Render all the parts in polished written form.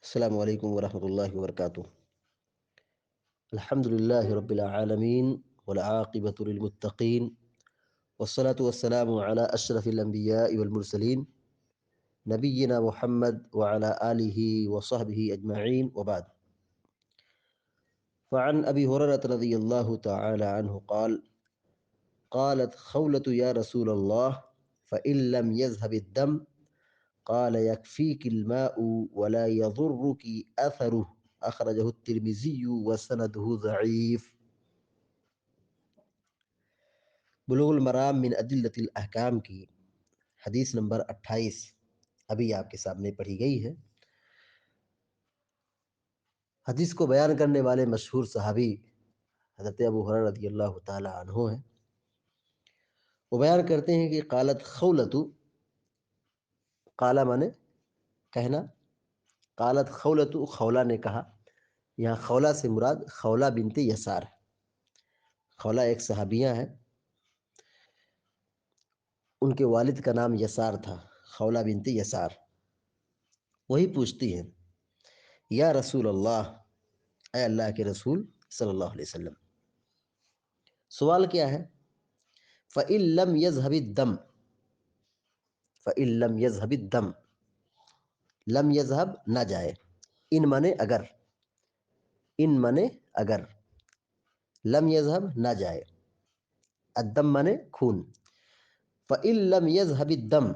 السلام علیکم ورحمۃ اللہ وبرکاتہ۔ الحمد للہ رب العالمین والعاقبۃ للمتقین والصلاة والسلام علی اشرف الانبیاء والمرسلین نبینا محمد وعلی آلہ وصحبہ اجمعین وبعد۔ فعن ابی ہریرہ رضی اللہ تعالی عنہ قال قالت خولة یا رسول اللہ فإن لم يذهب الدم قال يكفيك الماء ولا يضرك أثره أخرجه الترمذي وسنده ضعيف۔ بلوغ المرام من ادلۃ الاحکام کی حدیث نمبر 28 ابھی آپ کے سامنے پڑھی گئی ہے۔ حدیث کو بیان کرنے والے مشہور صحابی حضرت ابو ہریرہ رضی اللہ تعالی عنہ ہیں۔ وہ بیان کرتے ہیں کہ قالت خولۃ، قالا مانے کہنا، قالت خولۃ خولہ نے کہا۔ یہاں خولہ سے مراد خولہ بنت یسار، خولہ ایک صحابیہ ہیں، ان کے والد کا نام یسار تھا، خولہ بنت یسار۔ وہی پوچھتی ہیں یا رسول اللہ، اے اللہ کے رسول صلی اللہ علیہ وسلم، سوال کیا ہے؟ فَإِن لَمْ يَذْهَبِ الدَّمْ، فَإِن لَمْ يَذْهَبِ الدَّمْ، لم یذہب نہ جائے، ان مانے اگر، ان مانے اگر، لم یذہب نہ جائے، الدم مانے خون، فَإِن لَمْ يَذْهَبِ الدَّمْ،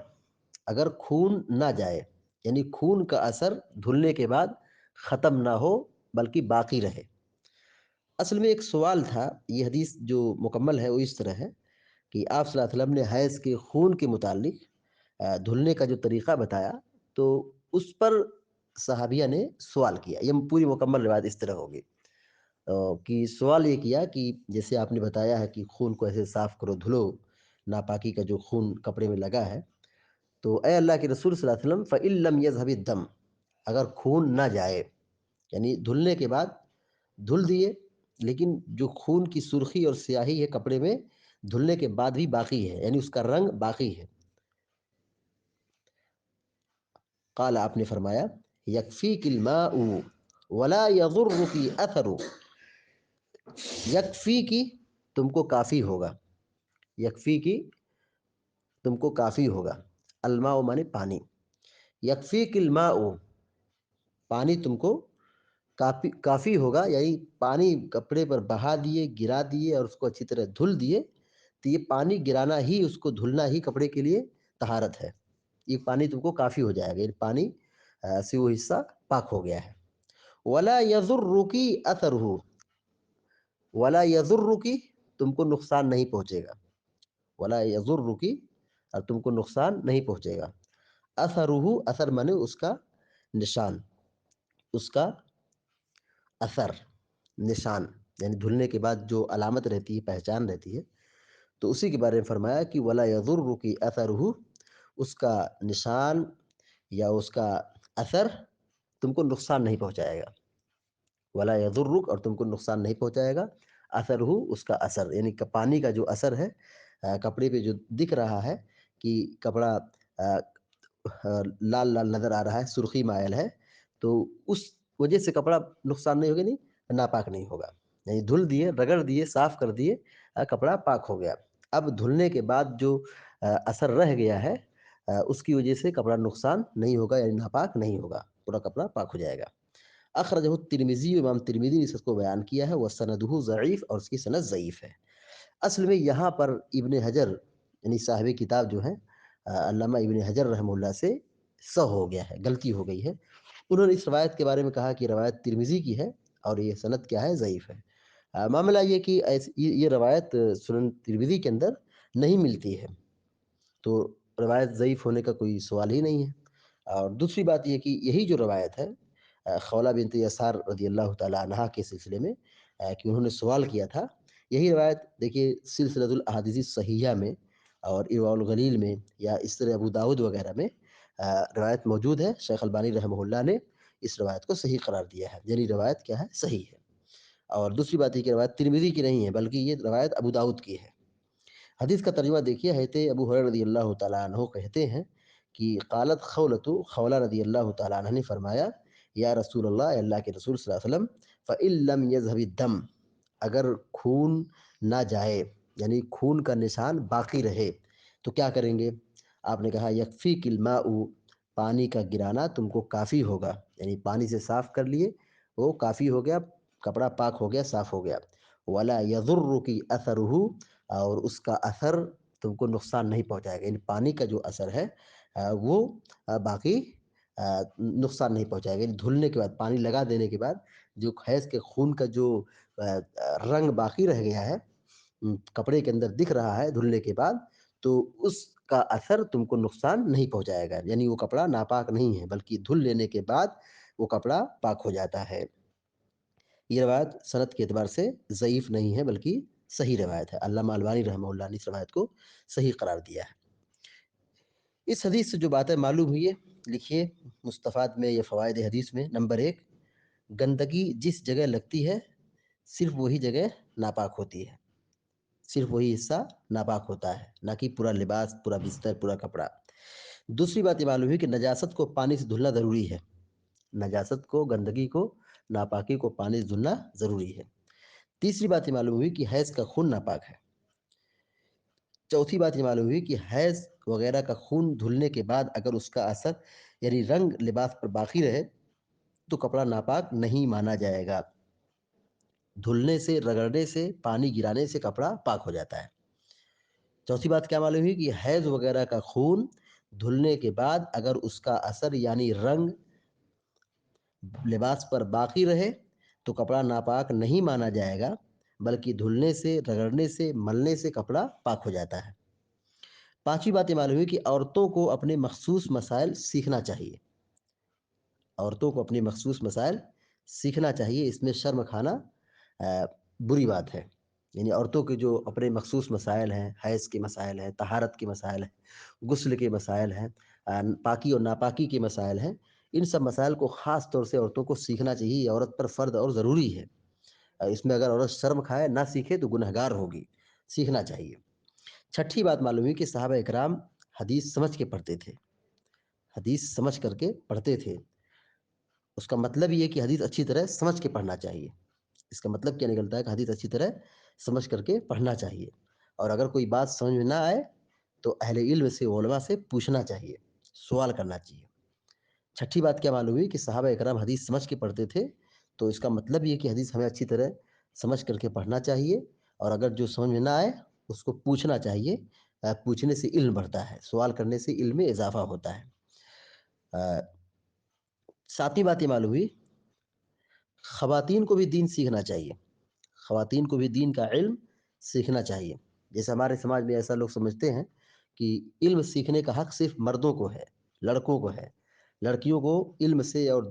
اگر خون نہ جائے، یعنی خون کا اثر دھلنے کے بعد ختم نہ ہو بلکہ باقی رہے۔ اصل میں ایک سوال تھا، یہ حدیث جو مکمل ہے وہ اس طرح ہے کہ آپ صلی اللہ علیہ وسلم نے حیض کے خون کے متعلق دھلنے کا جو طریقہ بتایا، تو اس پر صحابیہ نے سوال کیا۔ یہ پوری مکمل روایت اس طرح ہوگی کہ سوال یہ کیا کہ جیسے آپ نے بتایا ہے کہ خون کو ایسے صاف کرو، دھلو، ناپاکی کا جو خون کپڑے میں لگا ہے، تو اے اللہ کے رسول صلی اللہ علیہ وسلم فَإِن لَمْ يَذْهَبِ الدَّمْ، اگر خون نہ جائے، یعنی دھلنے کے بعد دھل دیے لیکن جو خون کی سرخی اور سیاہی ہے کپڑے میں دھلنے کے بعد بھی باقی ہے، یعنی اس کا رنگ باقی ہے۔ قال، آپ نے فرمایا، یکفیک الماء ولا یضرک اثر، یکفی کی تم کو کافی ہوگا، یکفی کی تم کو کافی ہوگا، الماء مانے پانی، یکفیک الماء پانی تم کو کافی ہوگا، یعنی پانی کپڑے پر بہا دیے، گرا دیے اور اس کو اچھی طرح دھل دیے، تو یہ پانی گرانا ہی، اس کو دھلنا ہی کپڑے کے لیے طہارت ہے، یہ پانی تم کو کافی ہو جائے گا، یہ پانی سے وہ حصہ پاک ہو گیا ہے۔ ولا یضرک اثرہ، ولا یضرک تم کو نقصان نہیں پہنچے گا، ولا یضرک اور تم کو نقصان نہیں پہنچے گا، اثرہ اثر مانے اس کا نشان، اس کا اثر، نشان، یعنی دھلنے کے بعد جو علامت رہتی ہے، پہچان رہتی ہے، تو اسی کے بارے میں فرمایا کہ ولا یضرک اثرہ، اس کا نشان یا اس کا اثر تم کو نقصان نہیں پہنچائے گا، ولا یضرک اور تم کو نقصان نہیں پہنچائے گا، اثرہ اس کا اثر، یعنی پانی کا جو اثر ہے کپڑے پہ جو دکھ رہا ہے کہ کپڑا لال لال نظر آ رہا ہے، سرخی مائل ہے، تو اس وجہ سے کپڑا نقصان نہیں ہوگا، نہیں ناپاک نہیں ہوگا، یعنی دھل دیے، رگڑ دیے، صاف کر دیے، کپڑا پاک ہو گیا۔ اب دھلنے کے بعد جو اثر رہ گیا ہے اس کی وجہ سے کپڑا نقصان نہیں ہوگا، یعنی ناپاک نہیں ہوگا، پورا کپڑا پاک ہو جائے گا۔ اخرجہ الترمذی، امام ترمذی نے اس کو بیان کیا ہے، وسندہ ضعیف، اور اس کی سند ضعیف ہے۔ اصل میں یہاں پر ابن حجر یعنی صاحب کتاب جو ہیں علامہ ابن حجر رحمہ اللہ سے سہو ہو گیا ہے، غلطی ہو گئی ہے، انہوں نے اس روایت کے بارے میں کہا کہ روایت ترمذی کی ہے اور یہ سند کیا ہے، ضعیف ہے۔ معاملہ یہ کہ یہ روایت سنن ترمذی کے اندر نہیں ملتی ہے، تو روایت ضعیف ہونے کا کوئی سوال ہی نہیں ہے۔ اور دوسری بات یہ کہ یہی جو روایت ہے خولہ بنت یسار رضی اللہ تعالی عنہا کے سلسلے میں کہ انہوں نے سوال کیا تھا، یہی روایت دیکھیے سلسلۃ الاحادیث الصحیحہ میں اور ارواء الغلیل میں یا اس طرح ابو داؤد وغیرہ میں روایت موجود ہے۔ شیخ البانی رحمہ اللہ نے اس روایت کو صحیح قرار دیا ہے، یعنی روایت کیا ہے، صحیح ہے۔ اور دوسری بات یہ کہ روایت ترمذی کی نہیں ہے بلکہ یہ روایت ابو داؤد کی ہے۔ حدیث کا ترجمہ دیکھیے، حضرت ابو ہریرہ رضی اللہ تعالیٰ عنہ کہتے ہیں کہ قالت خولۃ، خولہ رضی اللہ تعالیٰ عنہ نے فرمایا یا رسول اللہ، اللہ کے رسول صلی اللہ علیہ وسلم، فَإِن لَّمْ يَذْهَبِ الدَّمُ، اگر خون نہ جائے یعنی خون کا نشان باقی رہے تو کیا کریں گے؟ آپ نے کہا یکفیک الماء، پانی کا گرانا تم کو کافی ہوگا، یعنی پانی سے صاف کر لیے وہ کافی ہو گیا، کپڑا پاک ہو گیا، صاف ہو گیا۔ ولا یضرک اثرہ، اور اس کا اثر تم کو نقصان نہیں پہنچائے گا، یعنی پانی کا جو اثر ہے وہ باقی نقصان نہیں پہنچائے گا، یعنی دھلنے کے بعد، پانی لگا دینے کے بعد جو حیض کے خون کا جو رنگ باقی رہ گیا ہے کپڑے کے اندر دکھ رہا ہے دھلنے کے بعد، تو اس کا اثر تم کو نقصان نہیں پہنچائے گا، یعنی وہ کپڑا ناپاک نہیں ہے بلکہ دھل لینے کے بعد وہ کپڑا پاک ہو جاتا ہے۔ یہ روایت سند کے اعتبار سے ضعیف نہیں ہے بلکہ صحیح روایت ہے، علامہ البانی رحمہ اللہ نے اس روایت کو صحیح قرار دیا ہے۔ اس حدیث سے جو باتیں معلوم ہوئی ہے لکھیے مستفاد میں یا فوائد حدیث میں۔ نمبر 1، گندگی جس جگہ لگتی ہے صرف وہی جگہ ناپاک ہوتی ہے، صرف وہی حصہ ناپاک ہوتا ہے، نہ کہ پورا لباس، پورا بستر، پورا کپڑا۔ دوسری بات یہ معلوم ہوئی کہ نجاست کو پانی سے دھلنا ضروری ہے، نجاست کو، گندگی کو، ناپاکی کو پانی سے دھلنا ضروری ہے۔ تیسری بات یہ معلوم ہوئی کہ حیض کا خون ناپاک ہے۔ چوتھی بات یہ معلوم ہوئی کہ حیض وغیرہ کا خون دھلنے کے بعد اگر اس کا اثر یعنی رنگ لباس پر باقی رہے تو کپڑا ناپاک نہیں مانا جائے گا، دھلنے سے، رگڑنے سے، پانی گرانے سے کپڑا پاک ہو جاتا ہے۔ چوتھی بات کیا معلوم ہوئی کہ حیض وغیرہ کا خون دھلنے کے بعد اگر اس کا اثر یعنی رنگ لباس پر باقی رہے تو کپڑا ناپاک نہیں مانا جائے گا بلکہ دھلنے سے، رگڑنے سے، ملنے سے کپڑا پاک ہو جاتا ہے۔ پانچویں بات یہ معلوم ہوئی کہ عورتوں کو اپنے مخصوص مسائل سیکھنا چاہیے، عورتوں کو اپنے مخصوص مسائل سیکھنا چاہیے، اس میں شرم کھانا بری بات ہے، یعنی عورتوں کے جو اپنے مخصوص مسائل ہیں، حیض کے مسائل ہیں، طہارت کے مسائل ہیں، غسل کے مسائل ہیں، پاکی اور ناپاکی کے مسائل ہیں، ان سب مسائل کو خاص طور سے عورتوں کو سیکھنا چاہیے، یہ عورت پر فرض اور ضروری ہے۔ اس میں اگر عورت شرم کھائے، نہ سیکھے تو گنہگار ہوگی، سیکھنا چاہیے۔ چھٹی بات معلوم ہوئی کہ صحابہ اکرام حدیث سمجھ کے پڑھتے تھے، حدیث سمجھ کر کے پڑھتے تھے۔ اس کا مطلب یہ کہ حدیث اچھی طرح سمجھ کے پڑھنا چاہیے۔ اس کا مطلب کیا نکلتا ہے کہ حدیث اچھی طرح سمجھ کر کے پڑھنا چاہیے، اور اگر کوئی بات سمجھ میں نہ آئے تو اہل علم سے، علماء سے پوچھنا چاہیے، سوال کرنا چاہیے۔ چھٹی بات کیا معلوم ہوئی کہ صحابہ اکرام حدیث سمجھ کے پڑھتے تھے، تو اس کا مطلب یہ کہ حدیث ہمیں اچھی طرح سمجھ کر کے پڑھنا چاہیے، اور اگر جو سمجھ میں نہ آئے اس کو پوچھنا چاہیے، پوچھنے سے علم بڑھتا ہے، سوال کرنے سے علم میں اضافہ ہوتا ہے۔ ساتویں بات یہ معلوم ہوئی خواتین کو بھی دین سیکھنا چاہیے، خواتین کو بھی دین کا علم سیکھنا چاہیے۔ جیسے ہمارے سماج میں ایسا لوگ سمجھتے ہیں کہ علم سیکھنے کا حق صرف مردوں کو ہے، لڑکوں کو ہے، لڑکیوں کو علم سے اور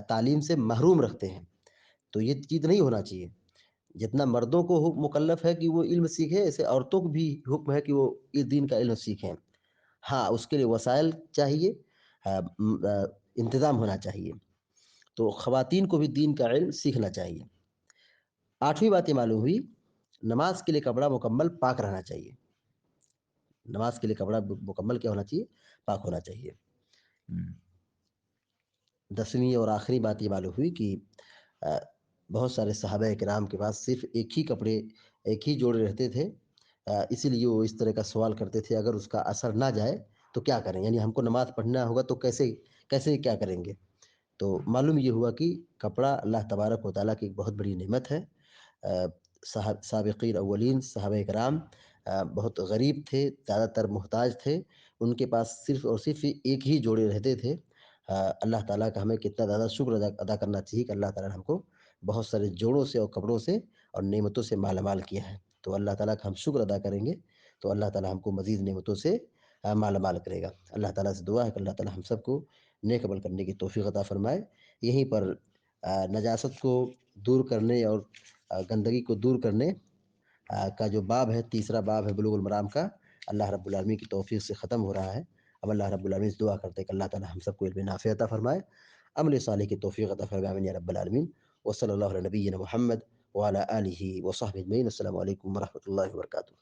تعلیم سے محروم رکھتے ہیں، تو یہ چیز نہیں ہونا چاہیے۔ جتنا مردوں کو مکلف ہے کہ وہ علم سیکھیں، ایسے عورتوں کو بھی حکم ہے کہ وہ اس دین کا علم سیکھیں۔ ہاں، اس کے لیے وسائل چاہیے، انتظام ہونا چاہیے، تو خواتین کو بھی دین کا علم سیکھنا چاہیے۔ آٹھویں بات یہ معلوم ہوئی نماز کے لیے کپڑا مکمل پاک رہنا چاہیے، نماز کے لیے کپڑا مکمل کیا ہونا چاہیے؟ پاک ہونا چاہیے۔ 10ویں اور آخری بات یہ معلوم ہوئی کہ بہت سارے صحابہ کرام کے پاس صرف ایک ہی کپڑے، ایک ہی جوڑے رہتے تھے، اسی لیے وہ اس طرح کا سوال کرتے تھے اگر اس کا اثر نہ جائے تو کیا کریں، یعنی ہم کو نماز پڑھنا ہوگا تو کیسے کیا کریں گے؟ تو معلوم یہ ہوا کہ کپڑا اللہ تبارک و تعالیٰ کی ایک بہت بڑی نعمت ہے۔ سابقین اولین صحابہ کرام بہت غریب تھے، زیادہ تر محتاج تھے، ان کے پاس صرف اور صرف ایک ہی جوڑے رہتے تھے۔ اللہ تعالیٰ کا ہمیں کتنا زیادہ شکر ادا کرنا چاہیے کہ اللہ تعالیٰ نے ہم کو بہت سارے جوڑوں سے اور کپڑوں سے اور نعمتوں سے مالا مال کیا ہے، تو اللہ تعالیٰ کا ہم شکر ادا کریں گے تو اللہ تعالیٰ ہم کو مزید نعمتوں سے مالا مال کرے گا۔ اللہ تعالیٰ سے دعا ہے کہ اللہ تعالیٰ ہم سب کو نیک عمل کرنے کی توفیق عطا فرمائے۔ یہیں پر نجاست کو دور کرنے اور گندگی کو دور کرنے کا جو باب ہے، تیسرا باب ہے بلوغ المرام کا، اللہ رب العالمین کی توفیق سے ختم ہو رہا ہے۔ اب اللہ رب العالمین سے دعا کرتے ہیں کہ اللہ تعالیٰ ہم سب کو علم نافع عطا فرمائے، عمل صالح کی توفیق عطا فرمائے، آمین یا رب العالمین۔ وصلی اللہ علی نبینا محمد وعلی آلہ وصحبہ اجمعین۔ السلام علیکم ورحمۃ اللہ وبرکاتہ۔